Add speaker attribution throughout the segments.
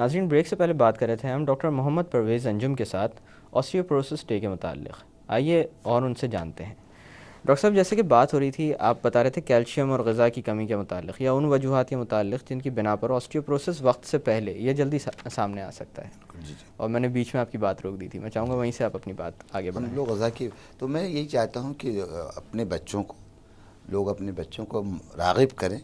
Speaker 1: ناظرین، بریک سے پہلے بات کر رہے تھے ہم ڈاکٹر محمد پرویز انجم کے ساتھ آسٹیوپروسس ڈے کے متعلق. آئیے اور ان سے جانتے ہیں. ڈاکٹر صاحب، جیسے کہ بات ہو رہی تھی، آپ بتا رہے تھے کیلشیم اور غذا کی کمی کے متعلق یا ان وجوہات کے متعلق جن کی بنا پر آسٹیوپروسس وقت سے پہلے یہ جلدی سامنے آ سکتا ہے.
Speaker 2: جی
Speaker 1: اور میں نے بیچ میں آپ کی بات روک دی تھی. میں چاہوں گا وہیں سے آپ اپنی بات آگے
Speaker 2: ہم
Speaker 1: بڑھائیں.
Speaker 2: لوگ غذا کی تو میں یہی چاہتا ہوں کہ اپنے بچوں کو راغب کریں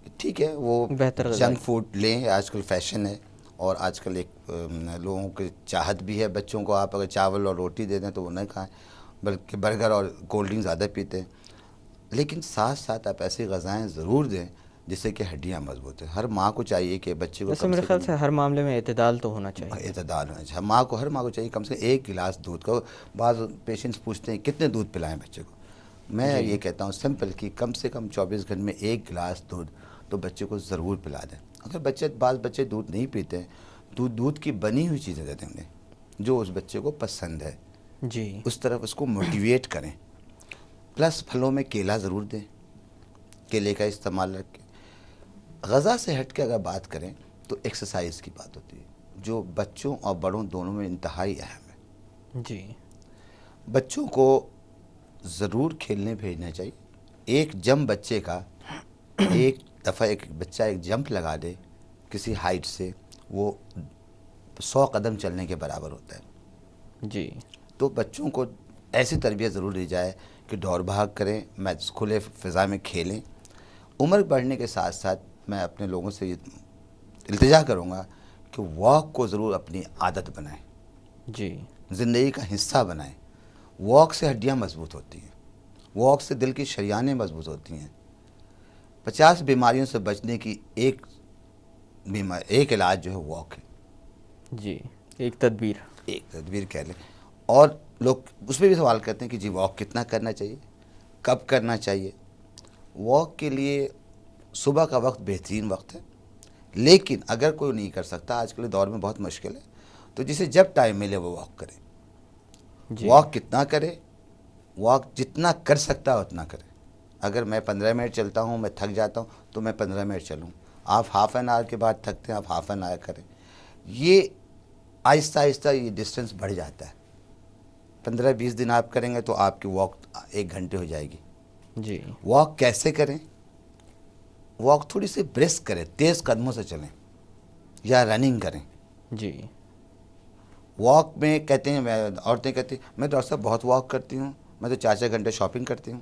Speaker 2: کہ ٹھیک ہے وہ
Speaker 1: بہتر غذا
Speaker 2: جنک
Speaker 1: کی.
Speaker 2: فوڈ لیں. آج کل فیشن ہے اور آج کل ایک لوگوں کی چاہت بھی ہے. بچوں کو آپ اگر چاول اور روٹی دے دیں تو وہ نہیں کھائیں، بلکہ برگر اور کولڈ ڈرنک زیادہ پیتے ہیں. لیکن ساتھ ساتھ آپ ایسی غذائیں ضرور دیں جس سے کہ ہڈیاں مضبوط ہیں. ہر ماں کو چاہیے کہ بچے کو
Speaker 1: ویسے
Speaker 2: کم
Speaker 1: میرے
Speaker 2: سے
Speaker 1: خیال
Speaker 2: کم
Speaker 1: سے ہر معاملے میں اعتدال تو ہونا چاہیے.
Speaker 2: اعتدال ہونا چاہیے. ہر ماں کو چاہیے کم سے کم ایک گلاس دودھ کا. بعض پیشنٹس پوچھتے ہیں کتنے دودھ پلائیں بچے کو. میں
Speaker 1: جی
Speaker 2: یہ کہتا ہوں سمپل کہ کم سے کم 24 گھنٹے میں ایک گلاس دودھ تو بچے کو ضرور پلا دیں. اگر بعض بچے دودھ نہیں پیتے ہیں تو دودھ کی بنی ہوئی چیزیں دے دیں گے جو اس بچے کو پسند ہے.
Speaker 1: جی
Speaker 2: اس طرف اس کو موٹیویٹ کریں. پلس پھلوں میں کیلا ضرور دیں، کیلے کا استعمال رکھیں. غذا سے ہٹ کے اگر بات کریں تو ایکسرسائز کی بات ہوتی ہے جو بچوں اور بڑوں دونوں میں انتہائی اہم ہے.
Speaker 1: جی
Speaker 2: بچوں کو ضرور کھیلنے بھیجنا چاہیے. ایک بچے کا ایک دفعہ ایک بچہ ایک جمپ لگا دے کسی ہائٹ سے، وہ 100 قدم چلنے کے برابر ہوتا ہے.
Speaker 1: جی
Speaker 2: تو بچوں کو ایسی تربیت ضرور دی جائے کہ دوڑ بھاگ کریں، کھلے فضا میں کھیلیں. عمر بڑھنے کے ساتھ ساتھ میں اپنے لوگوں سے یہ التجا کروں گا کہ واک کو ضرور اپنی عادت بنائیں،
Speaker 1: جی
Speaker 2: زندگی کا حصہ بنائیں. واک سے ہڈیاں مضبوط ہوتی ہیں، واک سے دل کی شریانیں مضبوط ہوتی ہیں. 50 بیماریوں سے بچنے کی ایک علاج جو ہے واک ہے.
Speaker 1: جی ایک تدبیر.
Speaker 2: ایک تدبیر کہہ لیں. اور لوگ اس پہ بھی سوال کرتے ہیں کہ جی واک کتنا کرنا چاہیے، کب کرنا چاہیے. واک کے لیے صبح کا وقت بہترین وقت ہے، لیکن اگر کوئی نہیں کر سکتا، آج کل دور میں بہت مشکل ہے، تو جسے جب ٹائم ملے وہ واک کرے.
Speaker 1: جی
Speaker 2: واک کتنا کرے؟ واک جتنا کر سکتا ہے اتنا کرے. اگر میں 15 منٹ چلتا ہوں، میں تھک جاتا ہوں تو میں 15 منٹ چلوں. آپ ہاف این آور کے بعد تھکتے ہیں، آپ ہاف این آور کریں. یہ آہستہ آہستہ یہ ڈسٹینس بڑھ جاتا ہے. 15-20 دن آپ کریں گے تو آپ کی واک 1 گھنٹے ہو جائے گی.
Speaker 1: جی
Speaker 2: واک کیسے کریں؟ واک تھوڑی سی برسک کریں، تیز قدموں سے چلیں یا رننگ کریں.
Speaker 1: جی
Speaker 2: واک میں کہتے ہیں، عورتیں کہتی ہیں میں ڈاکٹر صاحب بہت واک کرتی ہوں، میں تو 4 گھنٹے شاپنگ کرتی ہوں.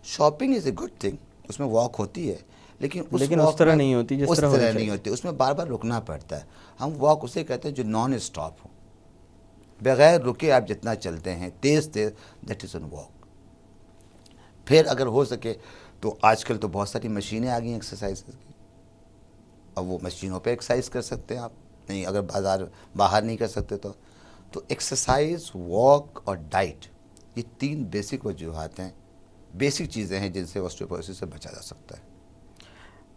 Speaker 2: Shopping is a good thing, اس میں واک ہوتی ہے، لیکن اس
Speaker 1: اس
Speaker 2: واک
Speaker 1: طرح
Speaker 2: میں
Speaker 1: نہیں ہوتی جس
Speaker 2: اس
Speaker 1: ہونی
Speaker 2: طرح نہیں
Speaker 1: چاہیے.
Speaker 2: ہوتی. اس میں بار بار رکنا پڑتا ہے. ہم واک اسے کہتے ہیں جو نان اسٹاپ ہو، بغیر رکے آپ جتنا چلتے ہیں تیز دیٹ از این واک. پھر اگر ہو سکے تو آج کل تو بہت ساری مشینیں آ گئی ہیں ایکسرسائز کی، اب وہ مشینوں پہ ایکسرسائز کر سکتے ہیں آپ. نہیں اگر باہر نہیں کر سکتے تو ایکسرسائز، واک اور ڈائٹ، یہ 3 بیسک وجوہات ہیں، بیسک چیزیں ہیں جن سے آسٹیوپروسس سے بچا جا سکتا ہے.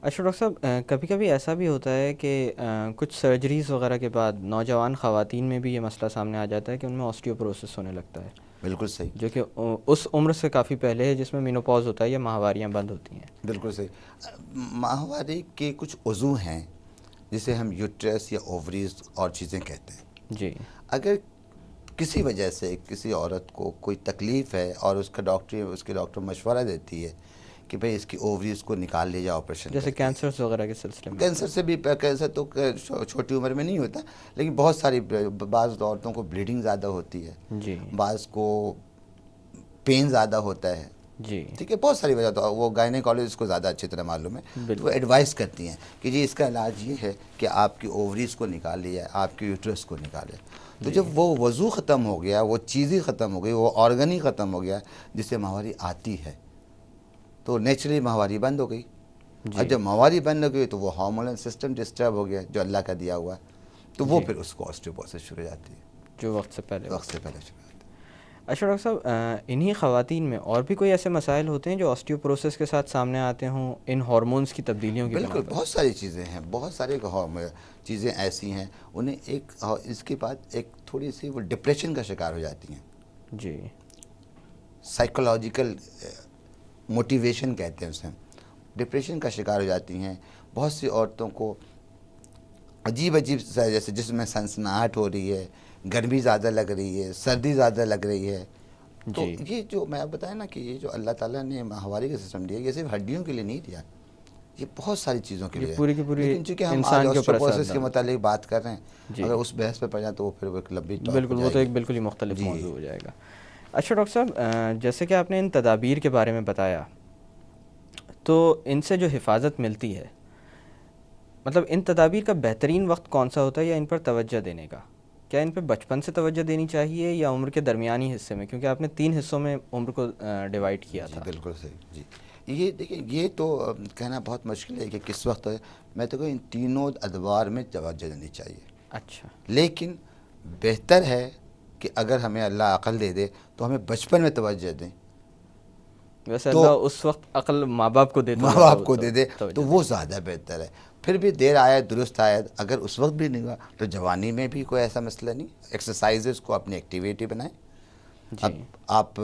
Speaker 1: اچھا ڈاکٹر صاحب، کبھی کبھی ایسا بھی ہوتا ہے کہ کچھ سرجریز وغیرہ کے بعد نوجوان خواتین میں بھی یہ مسئلہ سامنے آ جاتا ہے کہ ان میں آسٹیوپروسس ہونے لگتا ہے،
Speaker 2: بالکل صحیح،
Speaker 1: جو کہ اس عمر سے کافی پہلے ہے جس میں مینوپاز ہوتا ہے یا ماہواریاں بند ہوتی ہیں.
Speaker 2: بالکل صحیح. ماہواری کے کچھ عضو ہیں جسے ہم یوٹرس یا اووریز اور چیزیں کہتے ہیں.
Speaker 1: جی
Speaker 2: اگر کسی وجہ سے کسی عورت کو کوئی تکلیف ہے اور اس کے ڈاکٹر مشورہ دیتی ہے کہ بھئی اس کی اووریز کو نکال لیا جائے آپریشن
Speaker 1: جیسے
Speaker 2: کر کے.
Speaker 1: کینسرز وغیرہ کے سلسلے میں.
Speaker 2: کینسر سے بھی، کینسر تو چھوٹی عمر میں نہیں ہوتا، لیکن بہت ساری، بعض عورتوں کو بلیڈنگ زیادہ ہوتی ہے،
Speaker 1: جی
Speaker 2: بعض کو پین زیادہ ہوتا ہے.
Speaker 1: جی
Speaker 2: ٹھیک ہے، بہت ساری وجہ. تو وہ گائنیکالوجسٹ کو زیادہ اچھی طرح معلوم ہے، تو وہ
Speaker 1: بالکل.
Speaker 2: ایڈوائز کرتی ہیں کہ جی اس کا علاج یہ ہے کہ آپ کی اووریز کو نکال لیا جائے، آپ کی یوٹرس کو نکالے. تو
Speaker 1: جی
Speaker 2: جب وہ وضو ختم ہو گیا، وہ چیز ہی ختم ہو گئی، وہ آرگن ہی ختم ہو گیا جس سے ماہواری آتی ہے، تو نیچرلی ماہواری بند ہو گئی. اور
Speaker 1: جی
Speaker 2: جب ماہواری بند ہو گئی تو وہ ہارمونل سسٹم ڈسٹرب ہو گیا جو اللہ کا دیا ہوا ہے، تو وہ
Speaker 1: جی
Speaker 2: پھر اس کو آسٹیوپروسس شروع ہو جاتی ہے،
Speaker 1: جو وقت سے پہلے
Speaker 2: وقت
Speaker 1: ہوتا
Speaker 2: سے
Speaker 1: ہے.
Speaker 2: پہلے شروع ہو جاتی ہے.
Speaker 1: اچھا ڈاکٹر صاحب، انہی خواتین میں اور بھی کوئی ایسے مسائل ہوتے ہیں جو آسٹیوپروسس کے ساتھ سامنے آتے ہوں ان ہارمونز کی تبدیلیوں کی بنا
Speaker 2: بالکل،
Speaker 1: پر؟
Speaker 2: بہت ساری چیزیں ہیں، بہت سارے چیزیں ایسی ہیں انہیں اس کے بعد ایک تھوڑی سی وہ ڈپریشن کا شکار ہو جاتی ہیں.
Speaker 1: جی
Speaker 2: سائیکولوجیکل موٹیویشن کہتے ہیں اسے، ڈپریشن کا شکار ہو جاتی ہیں. بہت سی عورتوں کو عجیب عجیب سا جیسے جسم میں سنسناہٹ ہو رہی ہے، گرمی زیادہ لگ رہی ہے، سردی زیادہ لگ رہی ہے. تو
Speaker 1: جی
Speaker 2: یہ جو میں آپ بتایا نا کہ یہ جو اللہ تعالیٰ نے ماہواری کا سسٹم دیا، یہ صرف ہڈیوں کے لیے نہیں دیا، یہ بہت ساری چیزوں کے
Speaker 1: یہ
Speaker 2: لیے ہے.
Speaker 1: پوری کی پوری
Speaker 2: لیکن چونکہ ہم آج
Speaker 1: انسان کے اوپر اثرات
Speaker 2: آسٹروپوسس کے
Speaker 1: ڈالتی
Speaker 2: متعلق بات کر رہے ہیں،
Speaker 1: ہے. جی
Speaker 2: اگر اس بحث پہ پڑ جائیں تو وہ پھر وہ ایک لمبی ٹاک
Speaker 1: بالکل،
Speaker 2: ہو
Speaker 1: وہ
Speaker 2: جائے
Speaker 1: تو
Speaker 2: گی.
Speaker 1: ایک بالکل ہی مختلف
Speaker 2: جی
Speaker 1: موضوع ہو جائے گا. اچھا ڈاکٹر صاحب، جیسے کہ آپ نے ان تدابیر کے بارے میں بتایا، تو ان سے جو حفاظت ملتی ہے، مطلب ان تدابیر کا بہترین وقت کون سا ہوتا ہے یا ان پر توجہ دینے کا؟ کیا ان پہ بچپن سے توجہ دینی چاہیے یا عمر کے درمیانی حصے میں؟ کیونکہ آپ نے 3 حصوں میں عمر کو ڈیوائڈ کیا
Speaker 2: جی
Speaker 1: تھا.
Speaker 2: بالکل صحیح. جی یہ دیکھیں، یہ تو کہنا بہت مشکل ہے کہ کس وقت ہے. میں تو کہوں ان تینوں ادوار میں توجہ دینی چاہیے،
Speaker 1: اچھا.
Speaker 2: لیکن بہتر ہے کہ اگر ہمیں اللہ عقل دے دے تو ہمیں بچپن میں توجہ دیں.
Speaker 1: ویسے
Speaker 2: تو
Speaker 1: اللہ اس وقت عقل ماں باپ کو دے تو
Speaker 2: ماں
Speaker 1: زیادہ
Speaker 2: باپ کو دے دے
Speaker 1: توجہ
Speaker 2: تو وہ زیادہ بہتر ہے. پھر بھی دیر آئے درست آئے، اگر اس وقت بھی نہیں ہوا تو جوانی میں بھی کوئی ایسا مسئلہ نہیں. ایکسرسائزز کو اپنی ایکٹیویٹی بنائیں.
Speaker 1: جی
Speaker 2: اب آپ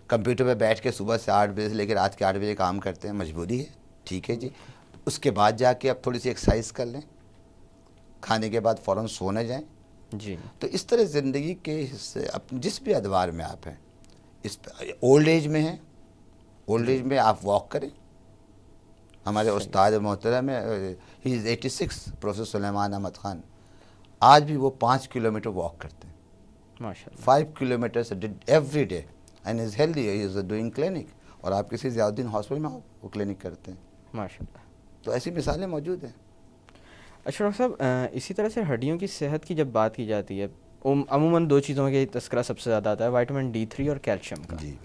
Speaker 2: کمپیوٹر پہ بیٹھ کے صبح سے 8 بجے سے لے کے رات کے 8 بجے کام کرتے ہیں، مجبوری ہے، ٹھیک ہے جی. اس کے بعد جا کے اب تھوڑی سی ایکسرسائز کر لیں، کھانے کے بعد فوراً سو نہ جائیں.
Speaker 1: جی
Speaker 2: تو اس طرح زندگی کے حصے جس بھی ادوار میں آپ ہیں، اس اولڈ ایج میں ہیں، اولڈ
Speaker 1: جی
Speaker 2: ایج میں آپ واک کریں. ہمارے
Speaker 1: صحیح.
Speaker 2: استاد محترم ہے، ہی از 86، پروفیسر سلیمان احمد خان، آج بھی وہ 5 کلومیٹر واک کرتے ہیں.
Speaker 1: ماشاء اللہ.
Speaker 2: 5 kilometers every day and is healthy, he is doing clinic. اور آپ کسی ضیاء الدین ہاسپٹل میں وہ کلینک کرتے ہیں.
Speaker 1: ماشاء اللہ.
Speaker 2: تو ایسی مثالیں موجود ہیں.
Speaker 1: اچھا ڈاکٹر صاحب، اسی طرح سے ہڈیوں کی صحت کی جب بات کی جاتی ہے، عموماً 2 چیزوں کا تذکرہ سب سے زیادہ آتا ہے، وائٹامن D3 اور کیلشیم کا.
Speaker 2: جی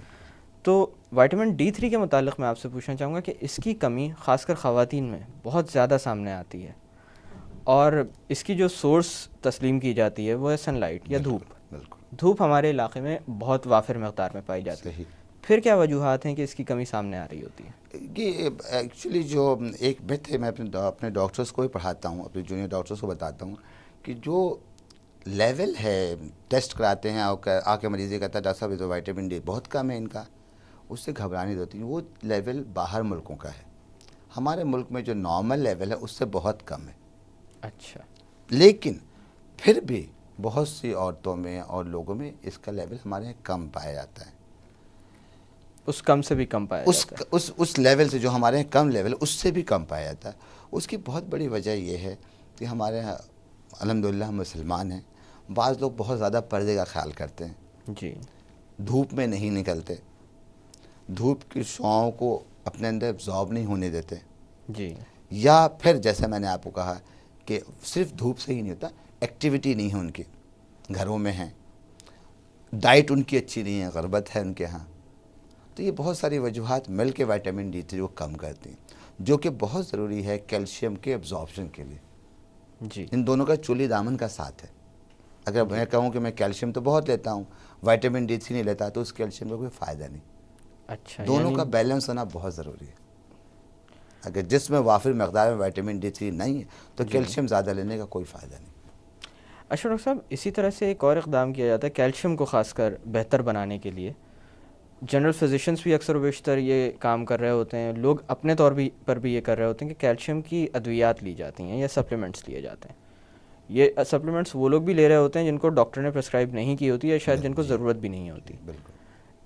Speaker 1: تو وائٹامن D3 کے متعلق میں آپ سے پوچھنا چاہوں گا کہ اس کی کمی خاص کر خواتین میں بہت زیادہ سامنے آتی ہے، اور اس کی جو سورس تسلیم کی جاتی ہے وہ ہے سن لائٹ یا دھوپ.
Speaker 2: بالکل
Speaker 1: دھوپ ہمارے علاقے میں بہت وافر مقدار میں پائی جاتی ہے.
Speaker 2: صحیح.
Speaker 1: پھر کیا وجوہات ہیں کہ اس کی کمی سامنے آ رہی ہوتی ہے؟
Speaker 2: یہ ایکچولی جو ایک بت ہے، میں اپنے ڈاکٹرس کو بھی پڑھاتا ہوں، اپنے جونیئر ڈاکٹرس کو بتاتا ہوں کہ جو لیول ہے، ٹیسٹ کراتے ہیں اور آ کے مریض یہ کہتا ہے ڈاکٹر صاحب یہ تو وائٹامن ڈی بہت کم ہے ان کا، اس سے گھبرانی ہوتی ہے. وہ لیول باہر ملکوں کا ہے. ہمارے ملک میں جو نارمل لیول ہے اس سے بہت کم ہے.
Speaker 1: اچھا.
Speaker 2: لیکن پھر بھی بہت سی عورتوں میں اور لوگوں میں اس کا لیول ہمارے یہاں کم پایا جاتا ہے.
Speaker 1: اس کم سے بھی کم پایا جاتا ہے.
Speaker 2: اس لیول سے جو ہمارے یہاں کم لیول اس سے بھی کم پایا جاتا ہے. اس کی بہت بڑی وجہ یہ ہے کہ ہمارے یہاں الحمدللہ ہم مسلمان ہیں. بعض لوگ بہت زیادہ پردے کا خیال کرتے ہیں،
Speaker 1: جی
Speaker 2: دھوپ میں نہیں نکلتے، دھوپ کی شعاؤں کو اپنے اندر ابزارب نہیں ہونے دیتے،
Speaker 1: جی
Speaker 2: یا پھر جیسے میں نے آپ کو کہا کہ صرف دھوپ سے ہی نہیں ہوتا، ایکٹیویٹی نہیں ہے ان کی، گھروں میں ہیں، ڈائٹ ان کی اچھی نہیں ہے، غربت ہے ان کے ہاں. تو یہ بہت ساری وجوہات مل کے وائٹامن D3 کو کم کرتی ہیں، جو کہ بہت ضروری ہے کیلشیم کے ابزارپشن کے لیے.
Speaker 1: جی
Speaker 2: ان دونوں کا چولی دامن کا ساتھ ہے. اگر میں کہوں کہ میں کیلشیم تو بہت لیتا ہوں، وائٹامن D3 نہیں لیتا، تو اس کیلشیم کا کوئی فائدہ نہیں.
Speaker 1: اچھا.
Speaker 2: دونوں
Speaker 1: یعنی
Speaker 2: کا بیلنس ہونا بہت ضروری ہے. اگر جس میں وافر مقدار میں وائٹامن D3 نہیں ہے تو
Speaker 1: جی.
Speaker 2: کیلشیم زیادہ لینے کا کوئی فائدہ نہیں.
Speaker 1: اچھا ڈاکٹر صاحب، اسی طرح سے ایک اور اقدام کیا جاتا ہے کیلشیم کو خاص کر بہتر بنانے کے لیے. جنرل فزیشنز بھی اکثر و بیشتر یہ کام کر رہے ہوتے ہیں، لوگ اپنے طور پر بھی یہ کر رہے ہوتے ہیں کہ کیلشیم کی ادویات لی جاتی ہیں یا سپلیمنٹس لیے جاتے ہیں. یہ سپلیمنٹس وہ لوگ بھی لے رہے ہوتے ہیں جن کو ڈاکٹر نے پرسکرائب نہیں کی ہوتی یا شاید جن کو
Speaker 2: جی
Speaker 1: ضرورت بھی نہیں ہوتی.
Speaker 2: بالکل.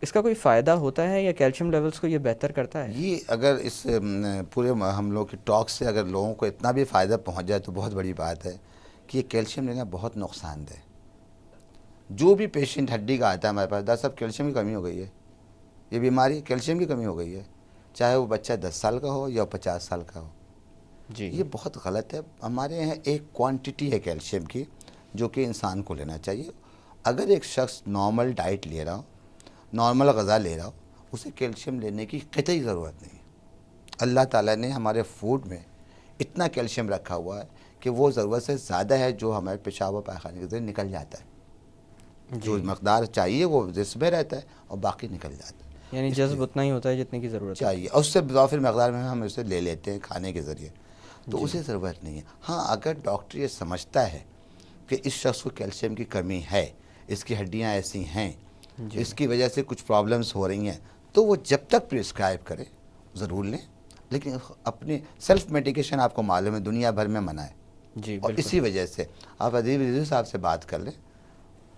Speaker 1: اس کا کوئی فائدہ ہوتا ہے یا کیلشیم لیولز کو یہ بہتر کرتا ہے؟
Speaker 2: یہ اگر اس پورے ہم لوگ کی ٹاک سے اگر لوگوں کو اتنا بھی فائدہ پہنچ جائے تو بہت بڑی بات ہے کہ یہ کیلشیم لینا بہت نقصان دہ. جو بھی پیشنٹ ہڈی کا آتا ہے ہمارے پاس، ڈاکٹر صاحب کیلشیم کی کمی ہو گئی ہے، یہ بیماری کیلشیم کی کمی ہو گئی ہے، چاہے وہ بچہ 10 سال کا ہو یا 50 سال کا ہو.
Speaker 1: جی
Speaker 2: یہ بہت غلط ہے. ہمارے یہاں ایک کوانٹٹی ہے کیلشیم کی جو کہ انسان کو لینا چاہیے. اگر ایک شخص نارمل ڈائٹ لے رہا ہو، نارمل غذا لے رہا ہو، اسے کیلشیم لینے کی قطعی ضرورت نہیں ہے. اللہ تعالیٰ نے ہمارے فوڈ میں اتنا کیلشیم رکھا ہوا ہے کہ وہ ضرورت سے زیادہ ہے جو ہمارے پیشاب و پائخانے کے ذریعے نکل جاتا ہے. جو مقدار چاہیے وہ جسم میں رہتا ہے اور باقی نکل جاتا ہے.
Speaker 1: یعنی جذب اتنا ہی ہوتا ہے جتنے کی ضرورت
Speaker 2: چاہیے، اور اس سے اضافی مقدار میں ہم اسے لے لیتے ہیں کھانے کے ذریعے، تو اسے ضرورت نہیں ہے. ہاں اگر ڈاکٹر یہ سمجھتا ہے کہ اس شخص کو کیلشیم کی کمی ہے، اس کی ہڈیاں ایسی ہیں، اس کی وجہ سے کچھ پرابلمس ہو رہی ہیں، تو وہ جب تک پرسکرائب کرے ضرور لیں. لیکن اپنی سیلف میڈیکیشن آپ کو معلوم ہے دنیا بھر میں منع ہے.
Speaker 1: جی
Speaker 2: اور
Speaker 1: بالکل.
Speaker 2: اسی وجہ سے آپ ادیب رضوی صاحب سے بات کر لیں،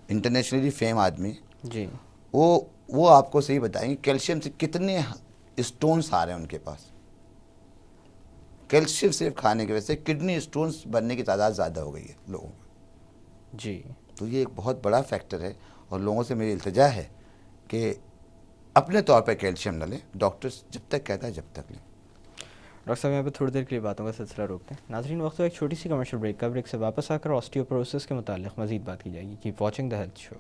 Speaker 2: انٹرنیشنلی فیم آدمی،
Speaker 1: جی
Speaker 2: وہ آپ کو صحیح بتائیں گے کیلشیم سے کتنے اسٹونس آ رہے ہیں ان کے پاس. کیلشیم صرف کھانے کی وجہ سے کڈنی اسٹونس بننے کی تعداد زیادہ ہو گئی ہے لوگوں میں.
Speaker 1: جی.
Speaker 2: تو یہ ایک بہت بڑا فیکٹر ہے، اور لوگوں سے میری التجا ہے کہ اپنے طور پہ کیلشیم نہ لیں، ڈاکٹر جب تک کہتا ہے جب تک لیں.
Speaker 1: ڈاکٹر صاحب یہاں پہ تھوڑی دیر کے لیے باتوں کا سلسلہ روکتے ہیں. ناظرین وقت ہو ایک چھوٹی سی کمرشل بریک کا. بریک سے واپس آ کر آسٹیوپروسس کے متعلق مزید بات کی جائے گی. Keep watching the health show.